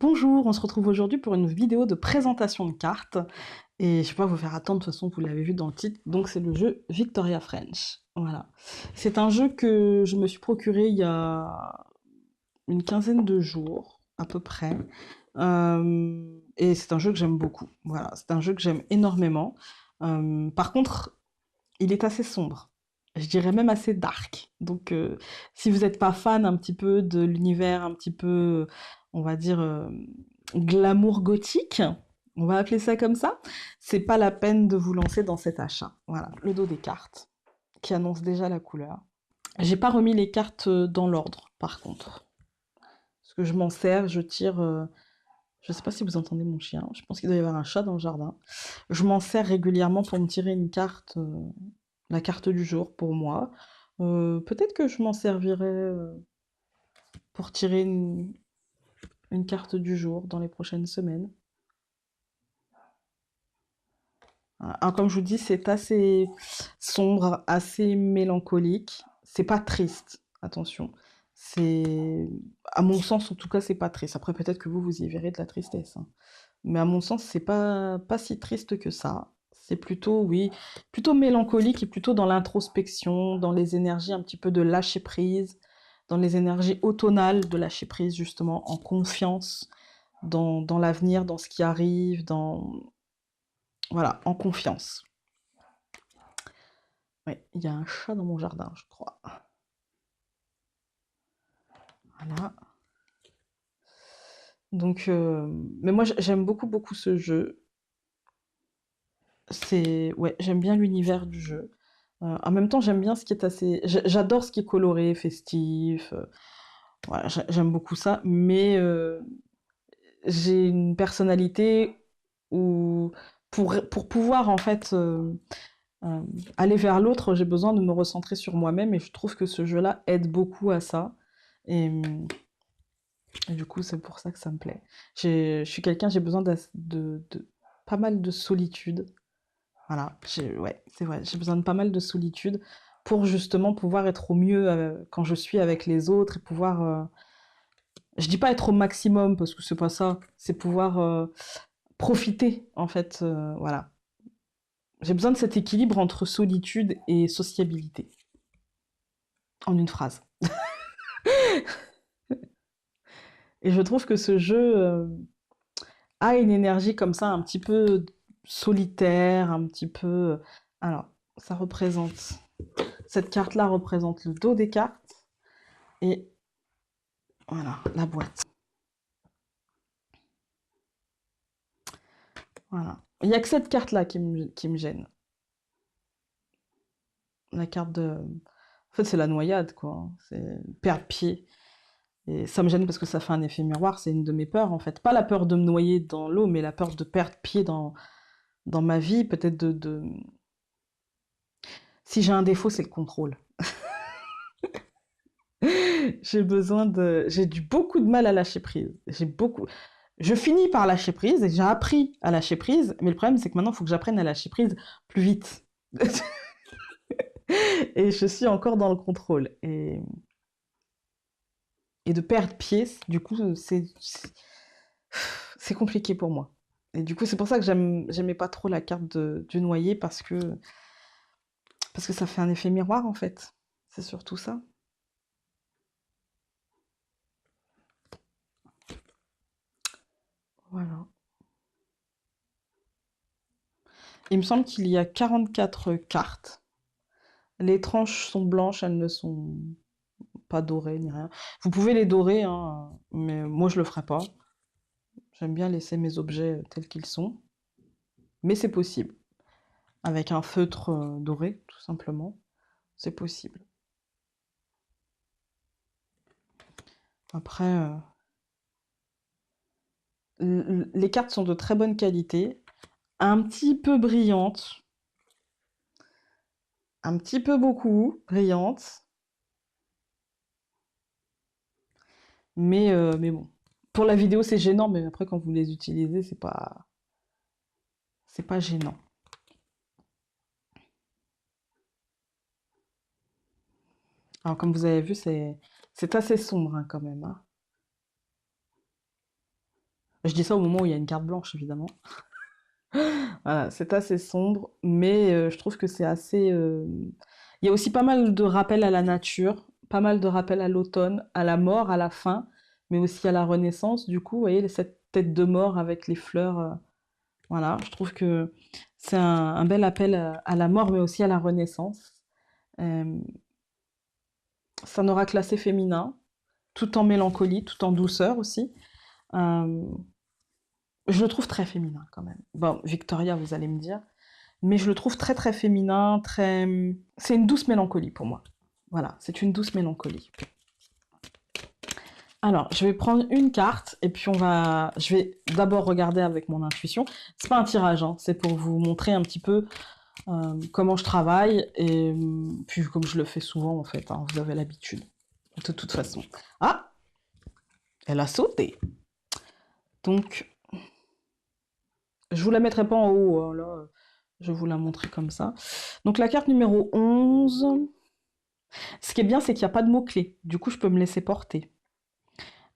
Bonjour, on se retrouve aujourd'hui pour une vidéo de présentation de cartes. Et je vais pas vous faire attendre, de toute façon, vous l'avez vu dans le titre. Donc, c'est le jeu Victoria French. Voilà. C'est un jeu que je me suis procuré il y a une quinzaine de jours, à peu près. Et c'est un jeu que j'aime beaucoup. Voilà, c'est un jeu que j'aime énormément. Par contre, il est assez sombre. Je dirais même assez dark. Donc, si vous n'êtes pas fan un petit peu de l'univers, un petit peu, on va dire, glamour gothique, on va appeler ça comme ça, c'est pas la peine de vous lancer dans cet achat. Voilà, le dos des cartes, qui annonce déjà la couleur. J'ai pas remis les cartes dans l'ordre, par contre. Parce que je m'en sers, je tire. Je sais pas si vous entendez mon chien. Je pense qu'il doit y avoir un chat dans le jardin. Je m'en sers régulièrement pour me tirer une carte, la carte du jour pour moi. Peut-être que je m'en servirai pour tirer une carte du jour dans les prochaines semaines. Alors, comme je vous dis, c'est assez sombre, assez mélancolique. C'est pas triste, attention. C'est, à mon sens, en tout cas, c'est pas triste. Après, peut-être que vous y verrez de la tristesse, hein. Mais à mon sens, c'est pas si triste que ça. C'est plutôt, oui, plutôt mélancolique et plutôt dans l'introspection, dans les énergies un petit peu de lâcher prise, dans les énergies automnales de lâcher prise, justement, en confiance dans l'avenir, dans ce qui arrive, voilà, en confiance. Oui, il y a un chat dans mon jardin, je crois. Voilà. Donc, mais moi, j'aime beaucoup, beaucoup ce jeu. Ouais, j'aime bien l'univers du jeu. En même temps, j'aime bien ce qui est assez. J'adore ce qui est coloré, festif. Voilà, j'aime beaucoup ça. Mais j'ai une personnalité où, pour pouvoir en fait euh, aller vers l'autre, j'ai besoin de me recentrer sur moi-même. Et je trouve que ce jeu-là aide beaucoup à ça. Et, et du coup, c'est pour ça que ça me plaît. Je suis quelqu'un, j'ai besoin de pas mal de solitude. Voilà, ouais, c'est vrai, j'ai besoin de pas mal de solitude pour justement pouvoir être au mieux quand je suis avec les autres et pouvoir, je dis pas être au maximum parce que c'est pas ça, c'est pouvoir profiter en fait, voilà. J'ai besoin de cet équilibre entre solitude et sociabilité, en une phrase. Et je trouve que ce jeu a une énergie comme ça, un petit peu solitaire, un petit peu. Alors, ça représente. Cette carte-là représente le dos des cartes et voilà, la boîte. Voilà. Il n'y a que cette carte-là qui me gêne. La carte de. En fait, c'est la noyade, quoi. C'est perdre pied. Et ça me gêne parce que ça fait un effet miroir. C'est une de mes peurs, en fait. Pas la peur de me noyer dans l'eau, mais la peur de perdre pied dans ma vie. Peut-être Si j'ai un défaut, c'est le contrôle. J'ai du beaucoup de mal à lâcher prise. Je finis par lâcher prise et j'ai appris à lâcher prise, mais le problème c'est que maintenant il faut que j'apprenne à lâcher prise plus vite. Et je suis encore dans le contrôle. Et de perdre pied, du coup, c'est compliqué pour moi. Et du coup, c'est pour ça que j'aimais pas trop la carte du noyer parce que ça fait un effet miroir en fait. C'est surtout ça. Voilà. Il me semble qu'il y a 44 cartes. Les tranches sont blanches, elles ne sont pas dorées ni rien. Vous pouvez les dorer, hein, mais moi je le ferai pas. J'aime bien laisser mes objets tels qu'ils sont. Mais c'est possible. Avec un feutre doré, tout simplement. C'est possible. Après, les cartes sont de très bonne qualité. Un petit peu brillantes. Un petit peu beaucoup brillantes. Mais bon. Pour la vidéo, c'est gênant, mais après, quand vous les utilisez, c'est pas gênant. Alors, comme vous avez vu, c'est assez sombre hein, quand même, hein. Je dis ça au moment où il y a une carte blanche, évidemment. Voilà, c'est assez sombre, mais je trouve que c'est assez... Il y a aussi pas mal de rappels à la nature, pas mal de rappels à l'automne, à la mort, à la fin, mais aussi à la renaissance. Du coup, vous voyez, cette tête de mort avec les fleurs, voilà, je trouve que c'est un bel appel à la mort, mais aussi à la renaissance. Euh, Ça n'aura que l'assez féminin, tout en mélancolie, tout en douceur aussi. Euh, je le trouve très féminin quand même. Bon, Victoria, vous allez me dire, mais je le trouve très très féminin, très... C'est une douce mélancolie pour moi. Voilà, c'est une douce mélancolie. Alors, je vais prendre une carte et puis je vais d'abord regarder avec mon intuition. C'est pas un tirage, hein, c'est pour vous montrer un petit peu comment je travaille et puis comme je le fais souvent en fait, hein, vous avez l'habitude de toute façon. Ah, elle a sauté. Donc, je vous la mettrai pas en haut, hein, là, je vais vous la montrer comme ça. Donc la carte numéro 11. Ce qui est bien, c'est qu'il n'y a pas de mots-clés. Du coup, je peux me laisser porter.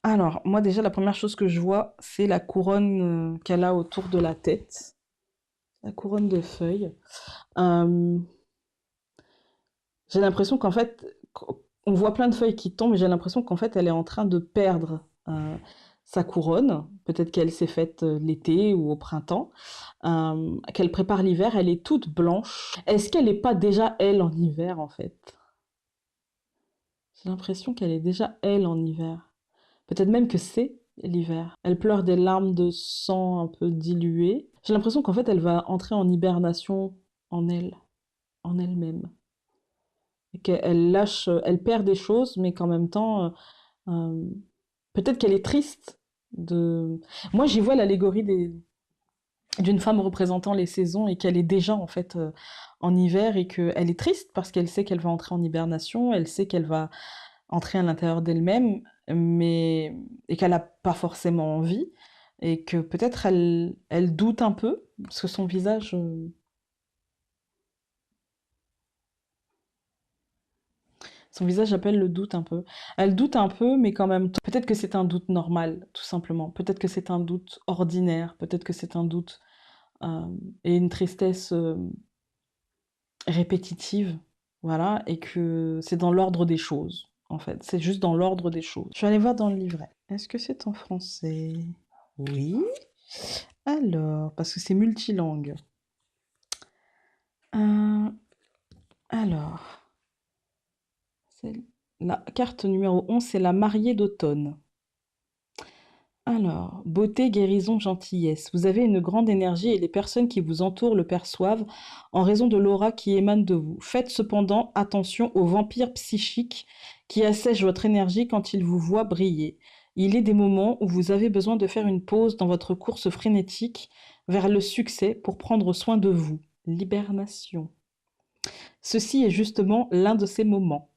Alors, moi déjà, la première chose que je vois, c'est la couronne qu'elle a autour de la tête. La couronne de feuilles. Euh, j'ai l'impression qu'en fait, on voit plein de feuilles qui tombent, et j'ai l'impression qu'en fait, elle est en train de perdre sa couronne. Peut-être qu'elle s'est faite l'été ou au printemps. Qu'elle prépare l'hiver, elle est toute blanche. Est-ce qu'elle n'est pas déjà, elle, en hiver, en fait? J'ai l'impression qu'elle est déjà, elle, en hiver. Peut-être même que c'est l'hiver. Elle pleure des larmes de sang un peu diluées. J'ai l'impression qu'en fait, elle va entrer en hibernation en elle, en elle-même. Et qu'elle lâche, elle perd des choses, mais qu'en même temps, euh, peut-être qu'elle est triste de... Moi, j'y vois l'allégorie d'une femme représentant les saisons et qu'elle est déjà en fait en hiver et qu'elle est triste parce qu'elle sait qu'elle va entrer en hibernation, elle sait qu'elle va entrer à l'intérieur d'elle-même, mais et qu'elle n'a pas forcément envie et que peut-être elle doute un peu parce que son visage appelle le doute un peu. Elle doute un peu, mais quand même, peut-être que c'est un doute normal, tout simplement. Peut-être que c'est un doute ordinaire. Peut-être que c'est un doute euh, et une tristesse répétitive, voilà, et que c'est dans l'ordre des choses, en fait. C'est juste dans l'ordre des choses. Je vais aller voir dans le livret. Est-ce que c'est en français? Oui. Alors, parce que c'est multilingue. Euh, alors, c'est la carte numéro 11, c'est la mariée d'automne. Alors, beauté, guérison, gentillesse. Vous avez une grande énergie et les personnes qui vous entourent le perçoivent en raison de l'aura qui émane de vous. Faites cependant attention aux vampires psychiques qui assèchent votre énergie quand ils vous voient briller. Il est des moments où vous avez besoin de faire une pause dans votre course frénétique vers le succès pour prendre soin de vous. L'hibernation. Ceci est justement l'un de ces moments.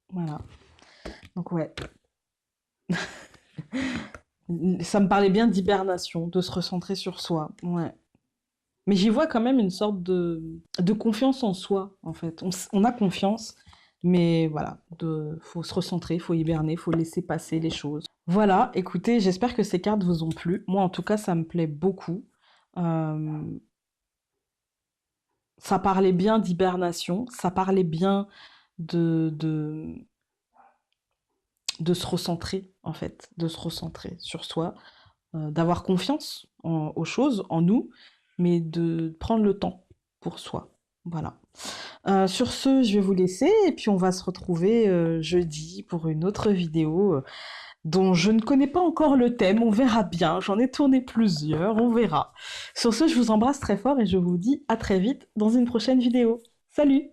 Voilà. Donc ouais, ça me parlait bien d'hibernation, de se recentrer sur soi. Ouais. Mais j'y vois quand même une sorte de confiance en soi, en fait. On a confiance, mais voilà, faut se recentrer, faut hiberner, faut laisser passer les choses. Voilà, écoutez, j'espère que ces cartes vous ont plu. Moi, en tout cas, ça me plaît beaucoup. Euh, Ça parlait bien d'hibernation, ça parlait bien de, de, de se recentrer, en fait, de se recentrer sur soi, d'avoir confiance aux choses, en nous, mais de prendre le temps pour soi. Voilà. Sur ce, je vais vous laisser et puis on va se retrouver jeudi pour une autre vidéo dont je ne connais pas encore le thème. On verra bien. J'en ai tourné plusieurs. On verra. Sur ce, je vous embrasse très fort et je vous dis à très vite dans une prochaine vidéo. Salut!